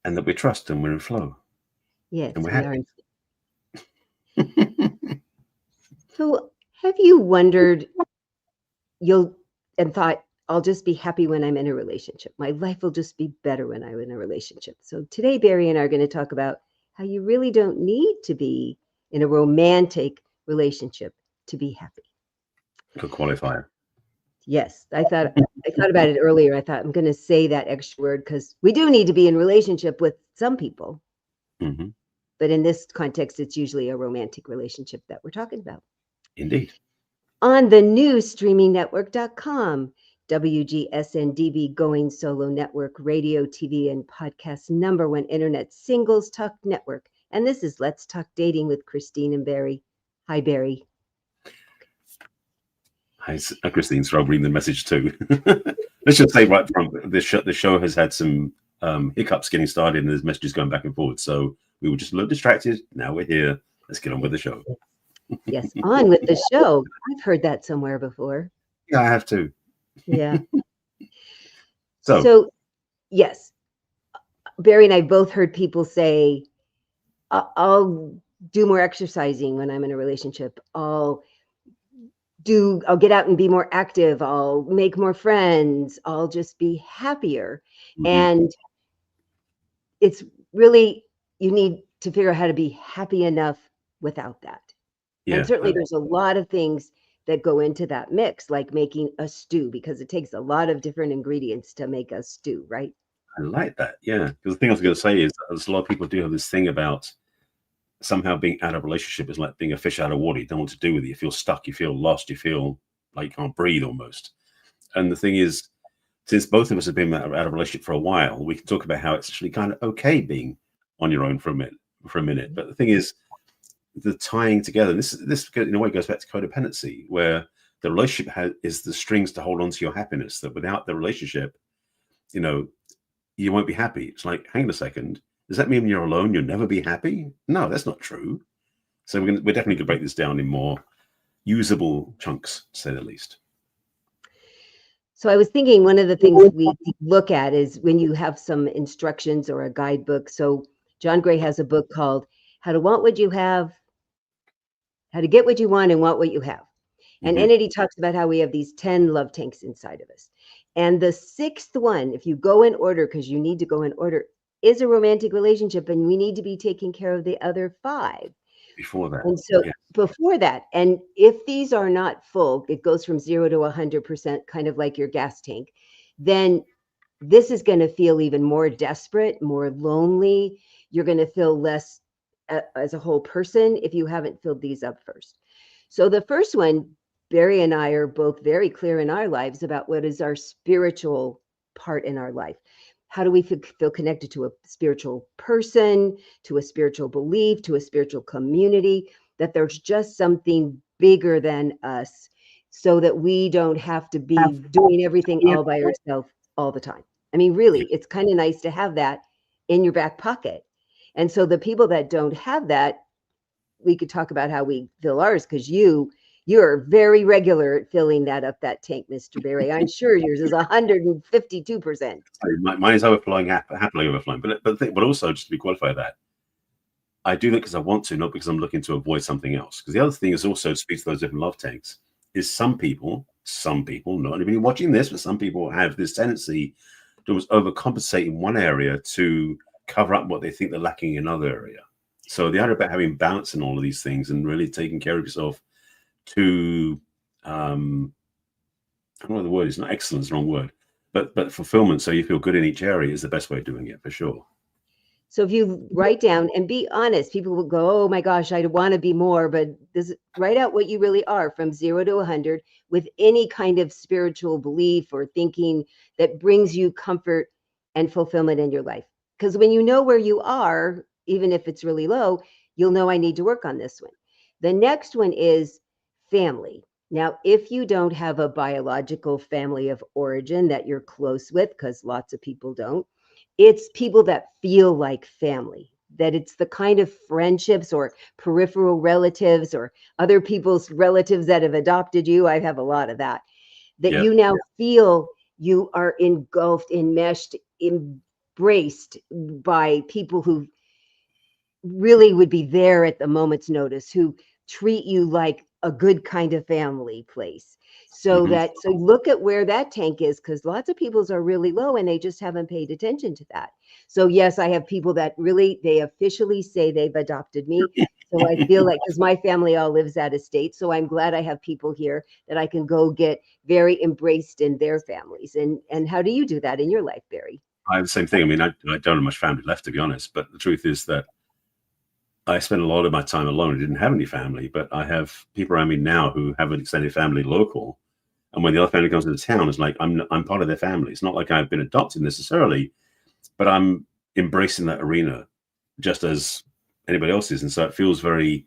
and that we trust and we're in flow Yes, and we're we are. happy. So have you wondered, and thought, I'll just be happy when I'm in a relationship. My life will just be better when I'm in a relationship. So today, Barry and I are going to talk about how you really don't need to be in a romantic relationship to be happy. Good qualifier. Yes, I thought about it earlier. I thought I'm going to say that extra word because we do need to be in relationship with some people, Hmm. but in this context, it's usually a romantic relationship that we're talking about. Indeed. On the new streamingnetwork.com, WGSN-DB Going Solo Network, radio, TV, and podcast #1 internet singles talk network. And this is Let's Talk Dating with Christine and Barry. Hi, Barry. Hi, Christine. So I'll read the message too. Let's just say right from the show has had some hiccups getting started, and there's messages going back and forward. So we were just a little distracted. Now we're here. Let's get on with the show. Yes, on with the show. I've heard that somewhere before. Yeah, I have to. Yeah. So, So, yes, Barry and I both heard people say, I'll do more exercising when I'm in a relationship. I'll get out and be more active. I'll make more friends. I'll just be happier. And it's really, you need to figure out how to be happy enough without that. And yeah, certainly there's a lot of things that go into that mix, like making a stew, because it takes a lot of different ingredients to make a stew, right? I like that. Yeah, because the thing I was going to say is there's a lot of people do have this thing about somehow being out of a relationship is like being a fish out of water. You don't know what to do with it. You feel stuck. You feel lost. You feel like you can't breathe almost. And the thing is, since both of us have been out of a relationship for a while, we can talk about how it's actually kind of okay being on your own for a minute. But the thing is, the tying together. This in a way goes back to codependency, where the relationship is the strings to hold on to your happiness. That without the relationship, you know, you won't be happy. It's like, hang on a second. Does that mean you're alone? You'll never be happy? No, that's not true. So we're definitely going to break this down in more usable chunks, to say the least. So I was thinking one of the things we look at is when you have some instructions or a guidebook. So John Gray has a book called How to Want What You Have, How to Get What You Want and Want What You Have. And in it, he talks about how we have these 10 love tanks inside of us. And the sixth one, if you go in order, because you need to go in order, is a romantic relationship, and we need to be taking care of the other 5. Before that. And so Yeah. before that, and if these are not full, it goes from 0 to 100%, kind of like your gas tank, then this is going to feel even more desperate, more lonely. You're going to feel less as a whole person if you haven't filled these up first. So the first one, Barry and I are both very clear in our lives about what is our spiritual part in our life. How do we feel connected to a spiritual person, to a spiritual belief, to a spiritual community, that there's just something bigger than us so that we don't have to be doing everything all by ourselves all the time. I mean, really, it's kind of nice to have that in your back pocket. And so the people that don't have that, we could talk about how we fill ours, because you're very regular at filling that tank, Mr. Barry. I'm sure yours is 152%. Mine is overflowing, happily overflowing. But also, just to be qualified that, I do that because I want to, not because I'm looking to avoid something else. Because the other thing is also to speak to those different love tanks, is some people, not anybody watching this, but some people have this tendency to almost overcompensate in one area to cover up what they think they're lacking in another area. So the idea about having balance in all of these things and really taking care of yourself to, I don't know what the word is, not excellence, wrong word, but fulfillment, so you feel good in each area, is the best way of doing it, for sure. So if you write down and be honest, people will go, oh my gosh, I want to be more, but write out what you really are from 0 to 100 with any kind of spiritual belief or thinking that brings you comfort and fulfillment in your life. Because when you know where you are, even if it's really low, you'll know I need to work on this one. The next one is family. Now, if you don't have a biological family of origin that you're close with, because lots of people don't, it's people that feel like family, that it's the kind of friendships or peripheral relatives or other people's relatives that have adopted you. I have a lot of that, you now feel you are engulfed, enmeshed, embraced by people who really would be there at the moment's notice, who treat you like a good kind of family place. So so look at where that tank is, because lots of people's are really low and they just haven't paid attention to that. So yes, I have people that really, they officially say they've adopted me. So I feel like, because my family all lives out of state, so I'm glad I have people here that I can go get very embraced in their families. And how do you do that in your life, Barry? I have the same thing. I mean, I don't have much family left, to be honest. But the truth is that I spent a lot of my time alone. I didn't have any family, but I have people around me now who have an extended family local. And when the other family comes into town, it's like I'm part of their family. It's not like I've been adopted necessarily, but I'm embracing that arena just as anybody else is. And so it feels very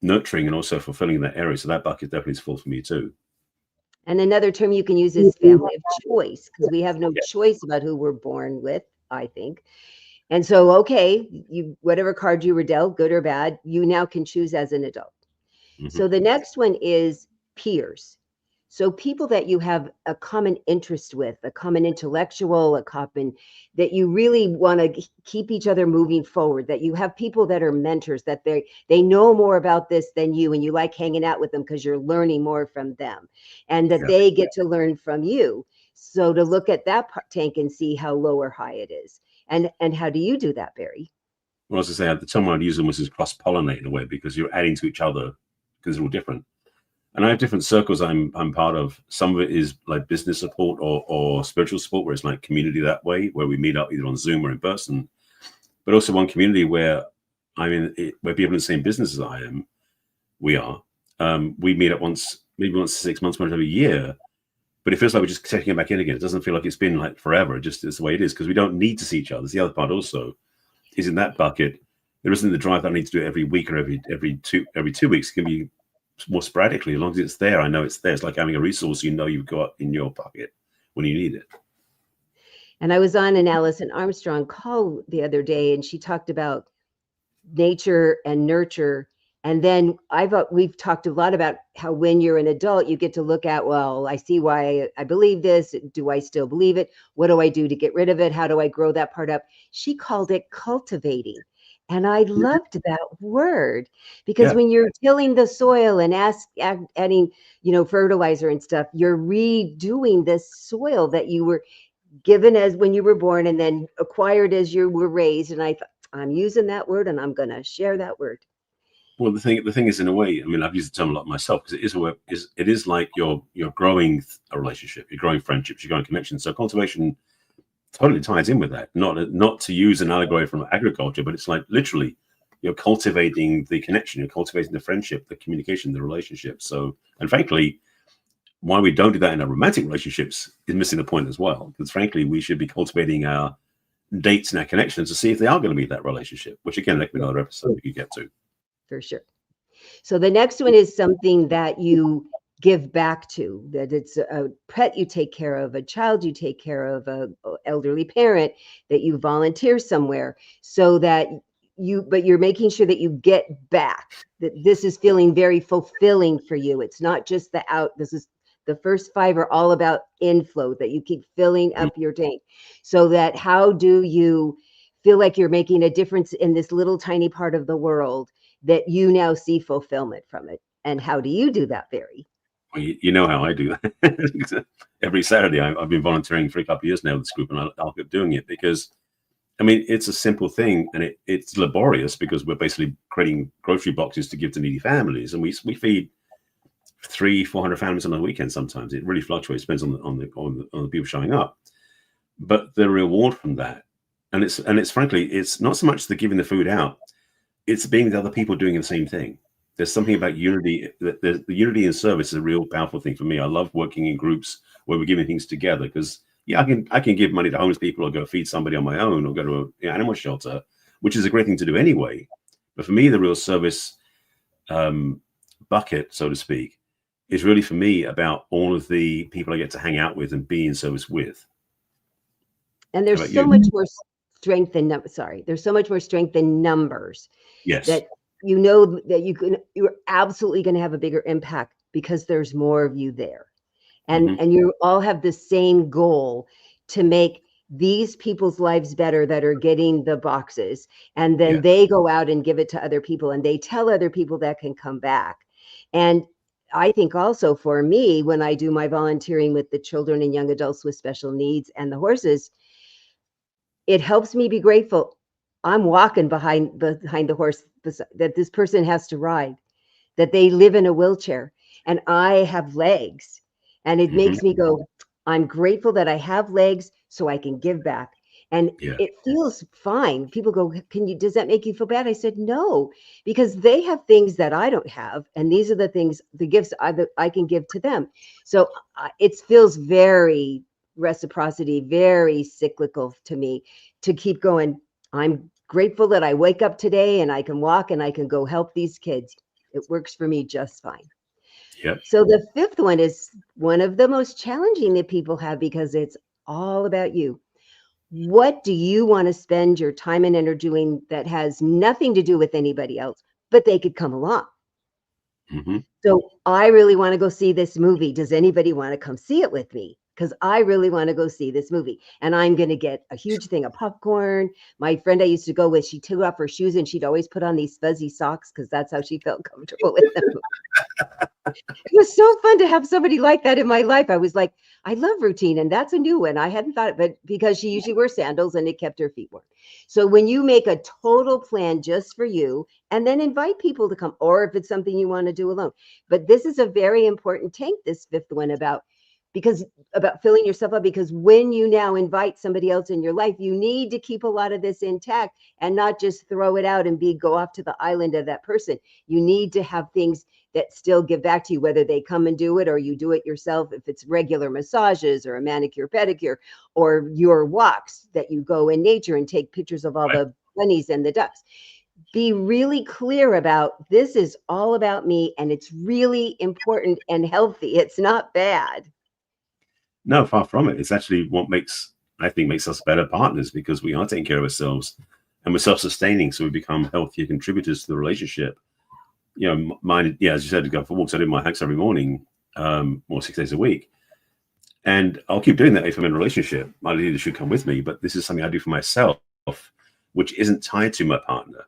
nurturing and also fulfilling in that area. So that bucket definitely is full for me too. And another term you can use is family of choice, because we have no choice about who we're born with, I think. And so, okay, whatever card you were dealt, good or bad, you now can choose as an adult. So the next one is peers. So people that you have a common interest with, a common intellectual, a common, that you really want to keep each other moving forward, that you have people that are mentors, that they know more about this than you, and you like hanging out with them because you're learning more from them, and that they get to learn from you. So to look at that tank and see how low or high it is. And how do you do that, Barry? Well, as I say, the term I'd use almost is cross-pollinate in a way, because you're adding to each other because they're all different. And I have different circles I'm part of. Some of it is like business support or spiritual support, where it's like community that way, where we meet up either on Zoom or in person. But also one community where I'm in, where people in the same business as I am, we are. We meet up maybe once 6 months, once every year. But it feels like we're just checking it back in again. It doesn't feel like it's been like forever. It just is the way it is, because we don't need to see each other. It's the other part also is in that bucket. There isn't the drive that I need to do it every week or every 2 weeks. It can be more sporadically. As long as it's there, I know it's there. It's like having a resource you know you've got in your pocket when you need it. And I was on an Alison Armstrong call the other day, and she talked about nature and nurture. And then we've talked a lot about how when you're an adult, you get to look at, well, I see why I believe this. Do I still believe it? What do I do to get rid of it? How do I grow that part up? She called it cultivating. And I loved that word, because when you're tilling the soil and adding, fertilizer and stuff, you're redoing this soil that you were given as when you were born and then acquired as you were raised. And I thought, I'm using that word and I'm going to share that word. Well, the thing is, in a way, I mean, I've used the term a lot myself, because it is like you're growing a relationship, you're growing friendships, you're growing connections. So cultivation totally ties in with that. Not to use an allegory from agriculture, but it's like literally you're cultivating the connection, you're cultivating the friendship, the communication, the relationship. So, and frankly, why we don't do that in our romantic relationships is missing the point as well. Because frankly, we should be cultivating our dates and our connections to see if they are going to be that relationship, which again, that could be another episode we could get to. For sure. So the next one is something that you give back to, that it's a pet you take care of, a child you take care of, a elderly parent that you volunteer somewhere, so that but you're making sure that you get back, that this is feeling very fulfilling for you. It's not just the first 5 are all about inflow, that you keep filling up your tank. So that how do you feel like you're making a difference in this little tiny part of the world, that you now see fulfillment from it? And how do you do that, Barry? Well, you know how I do that. Every Saturday, I've been volunteering for a couple of years now with this group, and I'll keep doing it because, I mean, it's a simple thing, and it's laborious because we're basically creating grocery boxes to give to needy families, and we feed 300-400 families on the weekend. Sometimes it really fluctuates, depends on the people showing up. But the reward from that, and it's frankly, it's not so much the giving the food out, it's being with other people doing the same thing. There's something about unity. The unity in service is a real powerful thing for me. I love working in groups where we're giving things together, because I can give money to homeless people, or go feed somebody on my own, or go to an animal shelter, which is a great thing to do anyway. But for me, the real service bucket, so to speak, is really for me about all of the people I get to hang out with and be in service with. And there's so much more strength in there's so much more strength in numbers. Yes. That you know that you're absolutely going to have a bigger impact because there's more of you there. And you all have the same goal, to make these people's lives better that are getting the boxes, and then Yeah. they go out and give it to other people, and they tell other people that can come back. And I think also for me, when I do my volunteering with the children and young adults with special needs and the horses, it helps me be grateful. I'm walking behind the horse that this person has to ride, that they live in a wheelchair, and I have legs. And it Hmm. makes me go, I'm grateful that I have legs so I can give back. And Yeah. it feels fine. People go, does that make you feel bad? I said, no, because they have things that I don't have. And these are the things, the gifts I can give to them. So it feels very reciprocity, very cyclical to me to keep going. I'm grateful that I wake up today and I can walk and I can go help these kids. It works for me just fine. Yep. So the fifth one is one of the most challenging that people have because it's all about you. What do you want to spend your time and energy doing that has nothing to do with anybody else, but they could come along? Hmm. So I really want to go see this movie. Does anybody want to come see it with me? Because I really want to go see this movie. And I'm going to get a huge thing of popcorn. My friend I used to go with, she took off her shoes and she'd always put on these fuzzy socks because that's how she felt comfortable with them. It was so fun to have somebody like that in my life. I was like, I love routine, and that's a new one. I hadn't thought, but because she usually wears sandals and it kept her feet warm. So when you make a total plan just for you, and then invite people to come, or if it's something you want to do alone. But this is a very important tank, this fifth one about filling yourself up, because when you now invite somebody else in your life, you need to keep a lot of this intact and not just throw it out and go off to the island of that person. You need to have things that still give back to you, whether they come and do it or you do it yourself, if it's regular massages or a manicure, pedicure, or your walks that you go in nature and take pictures of all Right. the bunnies and the ducks. Be really clear about, this is all about me, and it's really important and healthy. It's not bad. No, far from it. It's actually what I think, makes us better partners, because we are taking care of ourselves and we're self-sustaining. So we become healthier contributors to the relationship. You know, mine, yeah, as you said, to go for walks. I do my hikes every morning, or 6 days a week. And I'll keep doing that if I'm in a relationship. My leader should come with me, but this is something I do for myself, which isn't tied to my partner.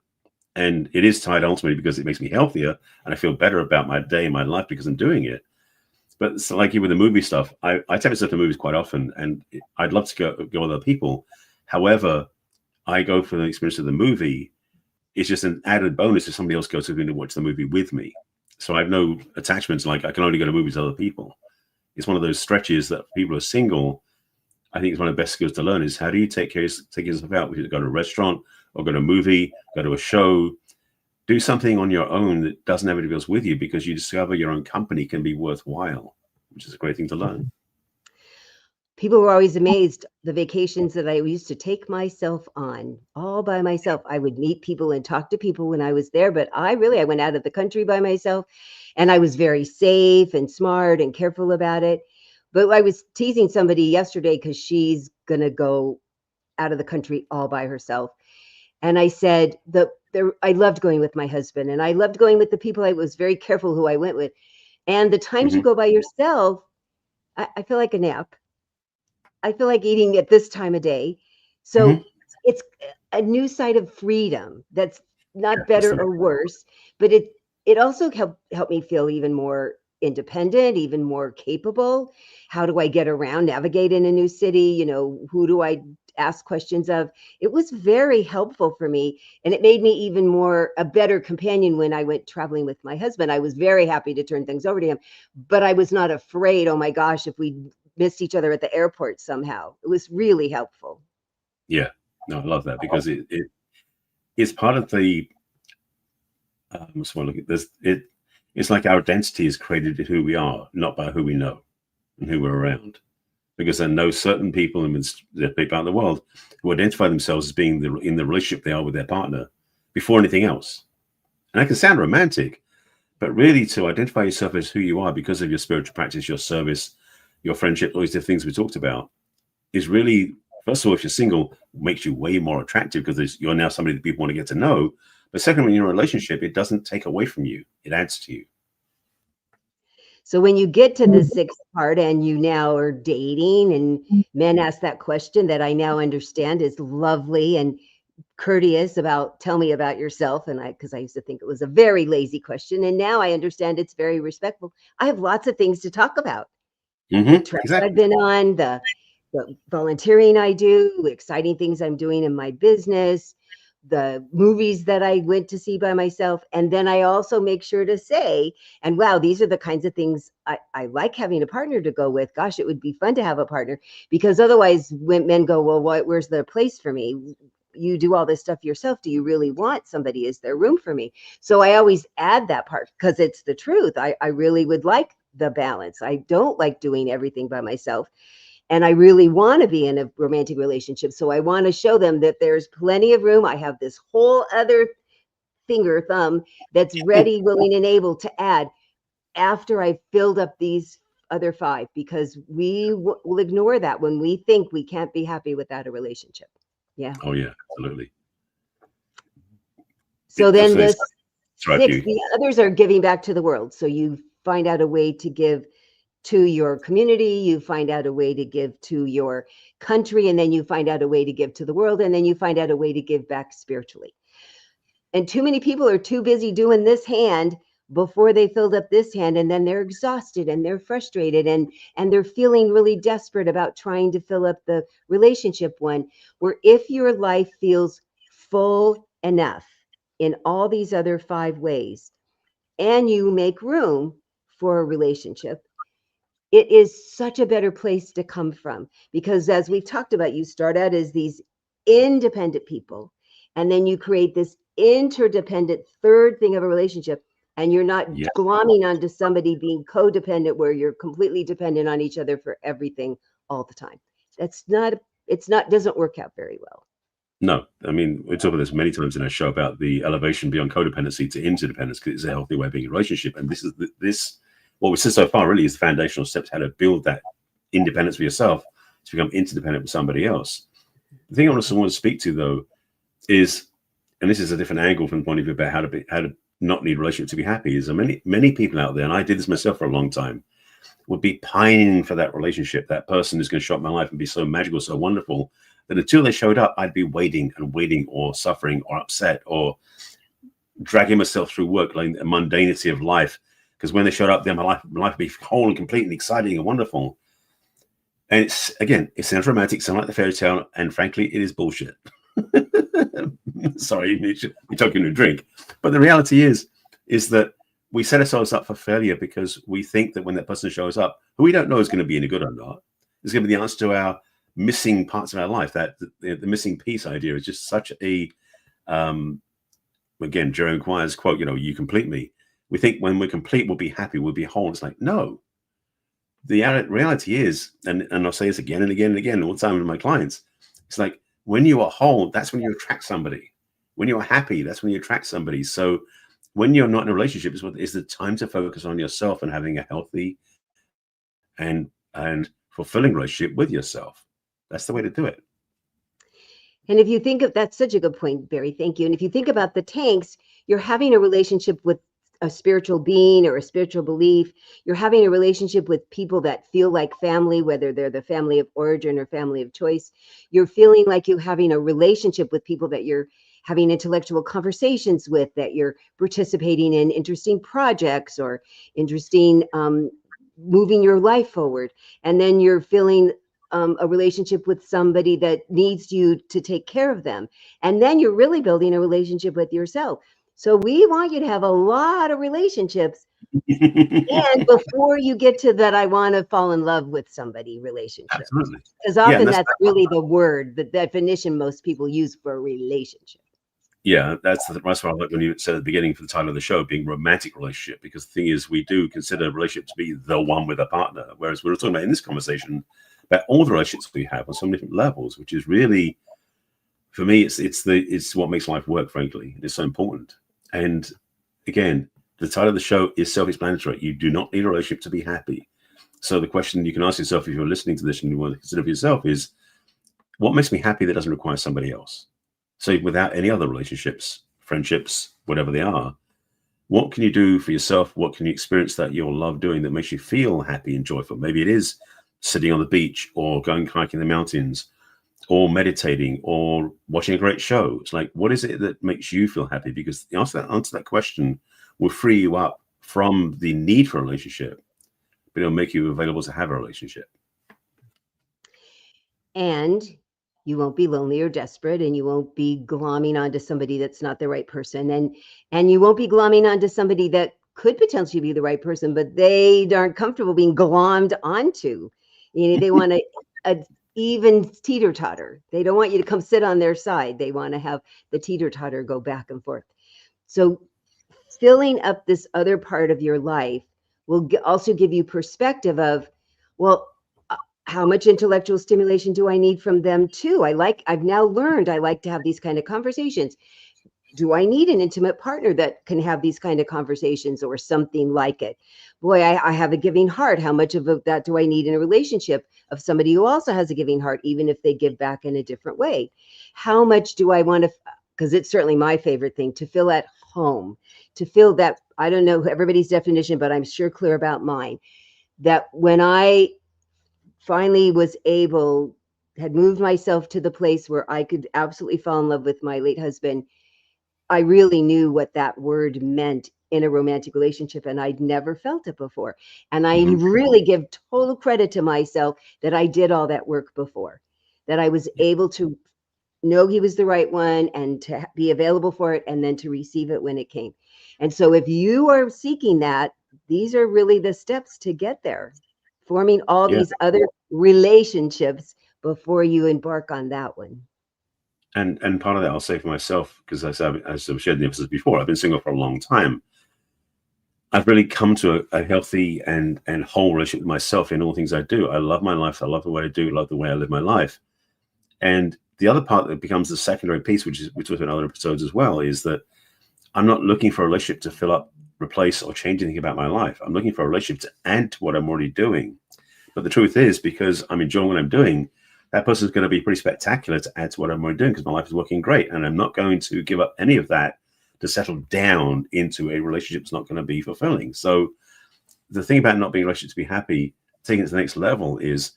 And it is tied ultimately because it makes me healthier and I feel better about my day and my life because I'm doing it. But so like you with the movie stuff, I take myself to movies quite often, and I'd love to go with other people. However, I go for the experience of the movie. It's just an added bonus if somebody else goes to watch the movie with me. So I have no attachments. Like, I can only go to movies with other people. It's one of those stretches that people are single. I think it's one of the best skills to learn is, how do you take yourself out? We go to a restaurant or go to a movie, go to a show, do something on your own that doesn't have anybody else with you, because you discover your own company can be worthwhile, which is a great thing to learn. People were always amazed the vacations that I used to take myself on all by myself. I would meet people and talk to people when I was there, but I went out of the country by myself, and I was very safe and smart and careful about it. But I was teasing somebody yesterday because she's going to go out of the country all by herself. And I said, I loved going with my husband, and I loved going with the people. I was very careful who I went with. And the times you Hmm. go by yourself, I feel like a nap. I feel like eating at this time of day. Hmm. So it's a new side of freedom that's Yeah, not better or worse, but it also helped me feel even more independent, even more capable. How do I get around, navigate in a new city? Who do I ask questions of? It was very helpful for me, and it made me even more a better companion when I went traveling with my husband. I was very happy to turn things over to him, but I was not afraid, oh my gosh, if we missed each other at the airport somehow. It was really helpful. Yeah. No, I love that, because it's part of the it's like our identity is created in who we are, not by who we know and who we're around. Because I know certain people, and there are people out in the world who identify themselves as being in the relationship they are with their partner before anything else. And that can sound romantic, but really, to identify yourself as who you are because of your spiritual practice, your service, your friendship, all these different things we talked about, is really, first of all, if you're single, makes you way more attractive because you're now somebody that people want to get to know. But second, when you're in a relationship, it doesn't take away from you, it adds to you. So when you get to the sixth part and you now are dating, and men ask that question that I now understand is lovely and courteous about, tell me about yourself. And because I used to think it was a very lazy question, and now I understand it's very respectful. I have lots of things to talk about. The trips I've been on, the volunteering I do, exciting things I'm doing in my business, the movies that I went to see by myself. And then I also make sure to say, and wow, these are the kinds of things I like having a partner to go with. Gosh, it would be fun to have a partner, because otherwise when men go, well, where's the place for me? You do all this stuff yourself. Do you really want somebody? Is there room for me? So I always add that part because it's the truth. I really would like the balance. I don't like doing everything by myself. And I really want to be in a romantic relationship. So I want to show them that there's plenty of room. I have this whole other thumb that's ready, willing, and able to add after I filled up these other 5, because we will ignore that when we think we can't be happy without a relationship. Yeah. Oh yeah, absolutely. So then this 6, the others are giving back to the world. So you find out a way to give to your community, you find out a way to give to your country, and then you find out a way to give to the world, and then you find out a way to give back spiritually. And too many people are too busy doing this hand before they filled up this hand, and then they're exhausted and they're frustrated and they're feeling really desperate about trying to fill up the relationship one. Where if your life feels full enough in all these other 5 ways, and you make room for a relationship, it is such a better place to come from. Because as we've talked about, you start out as these independent people, and then you create this interdependent third thing of a relationship, and you're not glomming onto somebody being codependent where you're completely dependent on each other for everything all the time. Doesn't work out very well. No, I mean, we talk about this many times in our show about the elevation beyond codependency to interdependence, because it's a healthy way of being in a relationship. And this what we said so far really is the foundational steps, how to build that independence for yourself to become interdependent with somebody else. The thing I want to speak to, though, is, and this is a different angle from the point of view about how to not need a relationship to be happy, is many people out there, and I did this myself for a long time, would be pining for that relationship, that person who's going to show up in my life and be so magical, so wonderful, that until they showed up, I'd be waiting and waiting, or suffering, or upset, or dragging myself through work, like the mundanity of life. Because when they showed up, then my life would be whole and complete and exciting and wonderful. And it sounds romantic, sounds like the fairy tale, and frankly, it is bullshit. Sorry, you're talking to drink. But the reality is that we set ourselves up for failure because we think that when that person shows up, who we don't know is going to be any good or not, is going to be the answer to our missing parts of our life. That the missing piece idea is just such a, again, Jerome Quire's quote, you complete me. We think when we're complete, we'll be happy, we'll be whole. It's like, no. The reality is, and I'll say this again and again and again all the time with my clients, it's like, when you are whole, that's when you attract somebody. When you're happy, that's when you attract somebody. So when you're not in a relationship, is the time to focus on yourself and having a healthy and fulfilling relationship with yourself. That's the way to do it. And if you think of, that's such a good point, Barry, thank you. And if you think about the tanks, you're having a relationship with a spiritual being or a spiritual belief. You're having a relationship with people that feel like family, whether they're the family of origin or family of choice. You're feeling like you're having a relationship with people that you're having intellectual conversations with, that you're participating in interesting projects or interesting moving your life forward. And then you're feeling a relationship with somebody that needs you to take care of them. And then you're really building a relationship with yourself. So we want you to have a lot of relationships. And before you get to that, I want to fall in love with somebody relationship. Absolutely. Because often that's really the word, the definition most people use for a relationship. Yeah, that's what I like when you said at the beginning for the title of the show, being romantic relationship, because the thing is, we do consider a relationship to be the one with a partner. Whereas we're talking about in this conversation about all the relationships we have on so many different levels, which is really, for me, it's what makes life work, frankly. It's so important. And again, the title of the show is self-explanatory. You do not need a relationship to be happy. So the question you can ask yourself if you're listening to this and you want to consider for yourself is, what makes me happy that doesn't require somebody else? So without any other relationships, friendships, whatever they are, What can you do for yourself? What can you experience that you'll love doing that makes you feel happy and joyful? Maybe it is sitting on the beach or going hiking in the mountains or meditating or watching a great show. It's like, what is it that makes you feel happy? Because the answer to that question will free you up from the need for a relationship, but it'll make you available to have a relationship. And you won't be lonely or desperate, and you won't be glomming onto somebody that's not the right person. And you won't be glomming onto somebody that could potentially be the right person, but they aren't comfortable being glommed onto. They want a even teeter-totter. They don't want you to come sit on their side. They want to have the teeter-totter go back and forth. So filling up this other part of your life will also give you perspective of, well, how much intellectual stimulation do I need from them too? I've now learned I like to have these kind of conversations. Do I need an intimate partner that can have these kind of conversations or something like it? Boy, I have a giving heart. How much of that do I need in a relationship of somebody who also has a giving heart, even if they give back in a different way? How much do I want to, because it's certainly my favorite thing, to feel at home, to feel that, I don't know everybody's definition, but I'm sure clear about mine, that when I finally had moved myself to the place where I could absolutely fall in love with my late husband, I really knew what that word meant in a romantic relationship, and I'd never felt it before. And I really give total credit to myself that I did all that work before, that I was able to know he was the right one and to be available for it, and then to receive it when it came. And so if you are seeking that, these are really the steps to get there, forming all these other relationships before you embark on that one. And part of that I'll say for myself, because as I've shared in the episodes before, I've been single for a long time. I've really come to a healthy and whole relationship with myself in all things I do. I love my life. I love the way I do, love the way I live my life. And the other part that becomes the secondary piece, which we talked about in other episodes as well, is that I'm not looking for a relationship to fill up, replace, or change anything about my life. I'm looking for a relationship to add to what I'm already doing. But the truth is, because I'm enjoying what I'm doing, that person's going to be pretty spectacular to add to what I'm already doing, because my life is working great. And I'm not going to give up any of that to settle down into a relationship that's not going to be fulfilling. So the thing about not being in a relationship to be happy, taking it to the next level, is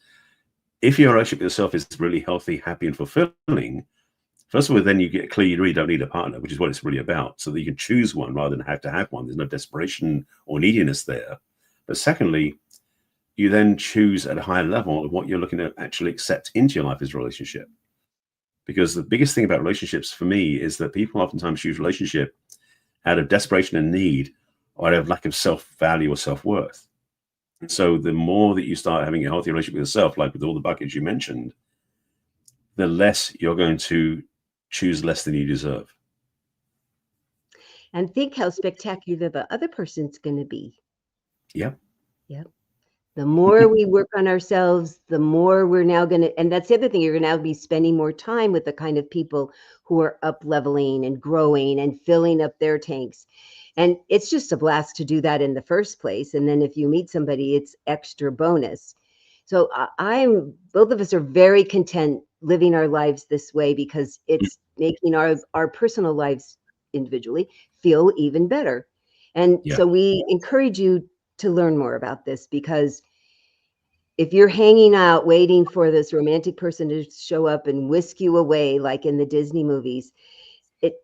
if your relationship with yourself is really healthy, happy, and fulfilling, first of all, then you get clear you really don't need a partner, which is what it's really about, so that you can choose one rather than have to have one. There's no desperation or neediness there. But secondly, you then choose at a higher level of what you're looking to actually accept into your life as a relationship. Because the biggest thing about relationships for me is that people oftentimes choose relationship out of desperation and need, or out of lack of self-value or self-worth. And so the more that you start having a healthy relationship with yourself, like with all the buckets you mentioned, the less you're going to choose less than you deserve. And think how spectacular the other person's going to be. Yep. Yep. The more we work on ourselves, the more we're now going to, and that's the other thing, you're going to now be spending more time with the kind of people who are up leveling and growing and filling up their tanks. And it's just a blast to do that in the first place. And then if you meet somebody, it's extra bonus. So both of us are very content living our lives this way, because it's making our personal lives individually feel even better. And so we encourage you to learn more about this, because if you're hanging out waiting for this romantic person to show up and whisk you away like in the Disney movies,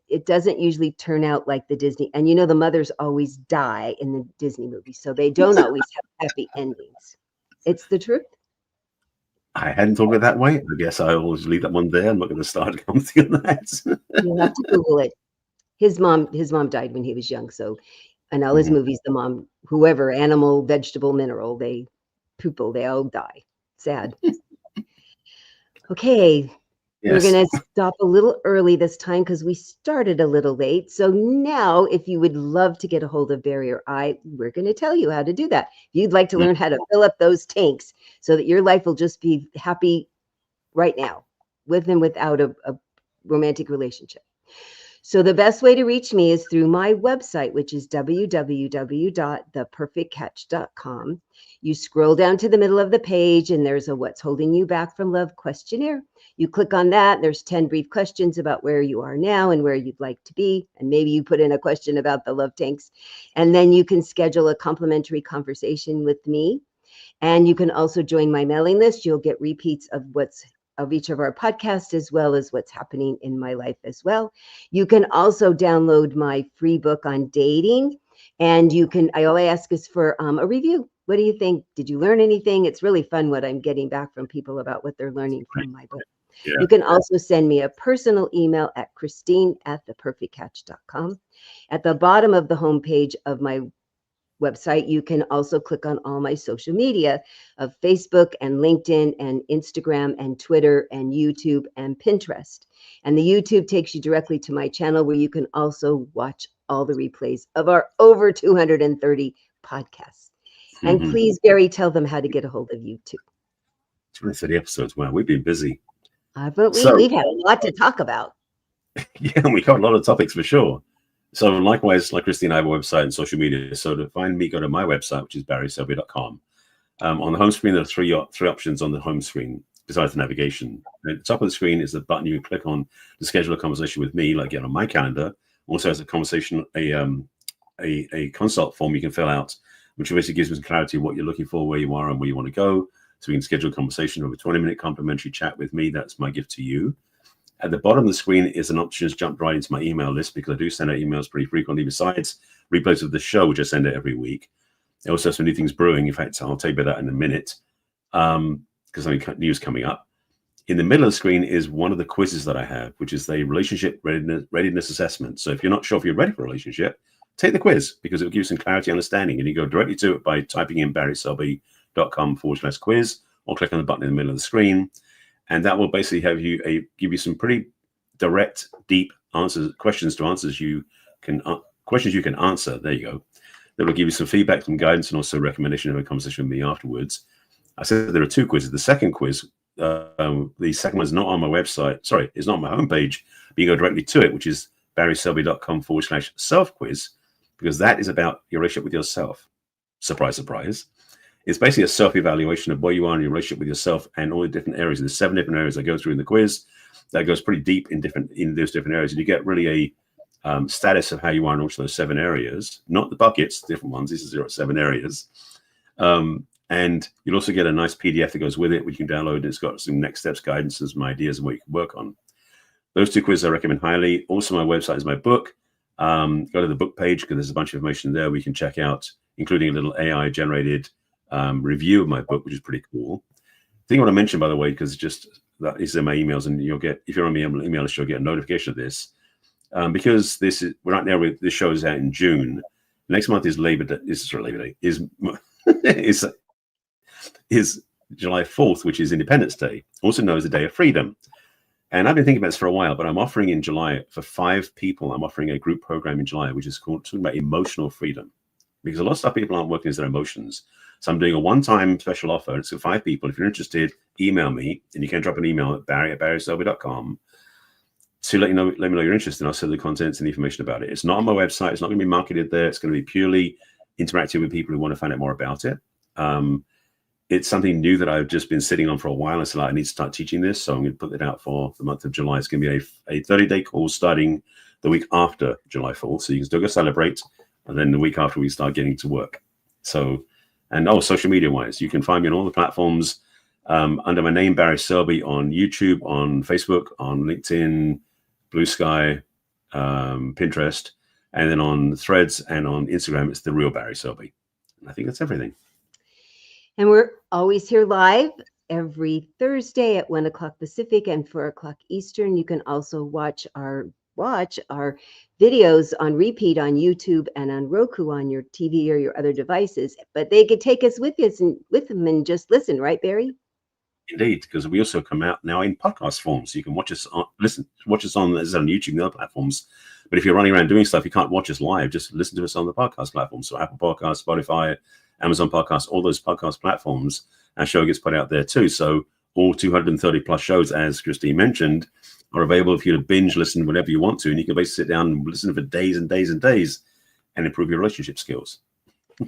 it doesn't usually turn out like the Disney. And the mothers always die in the Disney movies, so they don't always have happy endings. It's the truth. I hadn't thought of it that way. I guess I always leave that one there. I'm not going to start commenting on that. You'll have to Google it. His mom died when he was young, so in all his movies, the mom, whoever, animal, vegetable, mineral, they all die. Sad. Okay. Yes. We're going to stop a little early this time because we started a little late. So now, if you would love to get a hold of Barry or we're going to tell you how to do that. If you'd like to learn how to fill up those tanks so that your life will just be happy right now, with and without a romantic relationship. So the best way to reach me is through my website, which is www.theperfectcatch.com. You scroll down to the middle of the page and there's a What's Holding You Back from Love questionnaire. You click on that. There's 10 brief questions about where you are now and where you'd like to be. And maybe you put in a question about the love tanks. And then you can schedule a complimentary conversation with me. And you can also join my mailing list. You'll get repeats of each of our podcasts, as well as what's happening in my life as well. You can also download my free book on dating. And all I ask is for a review. What do you think? Did you learn anything? It's really fun what I'm getting back from people about what they're learning from my book. Yeah. You can also send me a personal email at Christine@theperfectcatch.com. At the bottom of the homepage of my website, you can also click on all my social media of Facebook and LinkedIn and Instagram and Twitter and YouTube and Pinterest. And the YouTube takes you directly to my channel, where you can also watch all the replays of our over 230 podcasts. And please, Barry, tell them how to get a hold of you too. 230 episodes. Wow, we've been busy. But we've had a lot to talk about. Yeah, we covered a lot of topics for sure. So likewise, like Christine, I have a website and social media. So to find me, go to my website, which is barryselby.com. On the home screen, there are three options on the home screen besides the navigation. At the top of the screen is the button you can click on to schedule a conversation with me, like get on my calendar. Also has a conversation, a consult form you can fill out, which basically gives me some clarity of what you're looking for, where you are, and where you want to go. So we can schedule a conversation of a 20-minute complimentary chat with me. That's my gift to you. At the bottom of the screen is an option to jump right into my email list, because I do send out emails pretty frequently, besides replays of the show, which I send out every week. I also have some new things brewing. In fact, I'll tell you about that in a minute, because there's news coming up. In the middle of the screen is one of the quizzes that I have, which is the relationship readiness assessment. So if you're not sure if you're ready for a relationship, take the quiz, because it will give you some clarity and understanding. And you go directly to it by typing in barryselby.com/quiz, or click on the button in the middle of the screen. And that will basically have you give you some pretty direct, deep questions you can answer. There you go. That will give you some feedback, some guidance, and also a recommendation of a conversation with me afterwards. I said there are two quizzes. The second quiz, the second one is not on my website. Sorry, it's not on my homepage, but you go directly to it, which is barryselby.com/self-quiz, because that is about your relationship with yourself. Surprise, surprise. It's basically a self-evaluation of where you are in your relationship with yourself and all the different areas. There's 7 different areas I go through in the quiz. That goes pretty deep in those different areas, and you get really a status of how you are in each of those 7 areas, not the buckets, different ones. These are 7 areas. And you'll also get a nice PDF that goes with it, which you can download. It's got some next steps, guidance, and some ideas of what you can work on. Those 2 quizzes I recommend highly. Also, my website is my book. Go to the book page, because there's a bunch of information there we can check out, including a little AI-generated review of my book, which is pretty cool. The thing I want to mention, by the way, because that is in my emails, and you'll get, if you're on my email list, you'll get a notification of this, because we're right now this show is out in June. Next month is Labor Day. Is July 4th, which is Independence Day, also known as the Day of Freedom. And I've been thinking about this for a while, but I'm offering in July for 5 people. I'm offering a group program in July, which is talking about emotional freedom, because a lot of stuff people aren't working as their emotions. So I'm doing a one-time special offer. It's for 5 people. If you're interested, email me, and you can drop an email at barry@barryselby.com to let me know you're interested. And I'll send the contents and information about it. It's not on my website. It's not going to be marketed there. It's going to be purely interactive with people who want to find out more about it. It's something new that I've just been sitting on for a while. I said, I need to start teaching this. So I'm going to put it out for the month of July. It's going to be a 30-day course starting the week after July 4th. So you can still go celebrate. And then the week after, we start getting to work. So, and social media wise, you can find me on all the platforms under my name, Barry Selby, on YouTube, on Facebook, on LinkedIn, Blue Sky, Pinterest, and then on Threads and on Instagram, it's The Real Barry Selby. And I think that's everything. And we're always here live every Thursday at 1 o'clock Pacific and 4 o'clock Eastern. You can also watch our videos on repeat on YouTube and on Roku on your TV or your other devices. But they could take us with them and just listen, right, Barry? Indeed, because we also come out now in podcast form, so you can watch us on YouTube and other platforms. But if you're running around doing stuff, you can't watch us live. Just listen to us on the podcast platform. So Apple Podcasts, Spotify, Amazon Podcasts, all those podcast platforms. Our show gets put out there too. So all 230 plus shows, as Christine mentioned, are available for you to binge listen whenever you want to. And you can basically sit down and listen for days and days and days and improve your relationship skills.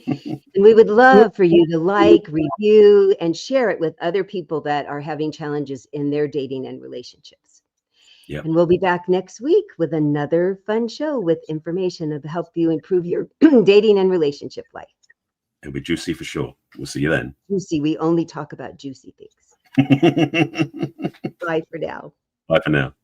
And we would love for you to like, review, and share it with other people that are having challenges in their dating and relationships. Yeah. And we'll be back next week with another fun show with information to help you improve your dating and relationship life. It'll be juicy for sure. We'll see you then. Juicy. We only talk about juicy things. Bye for now. Bye for now.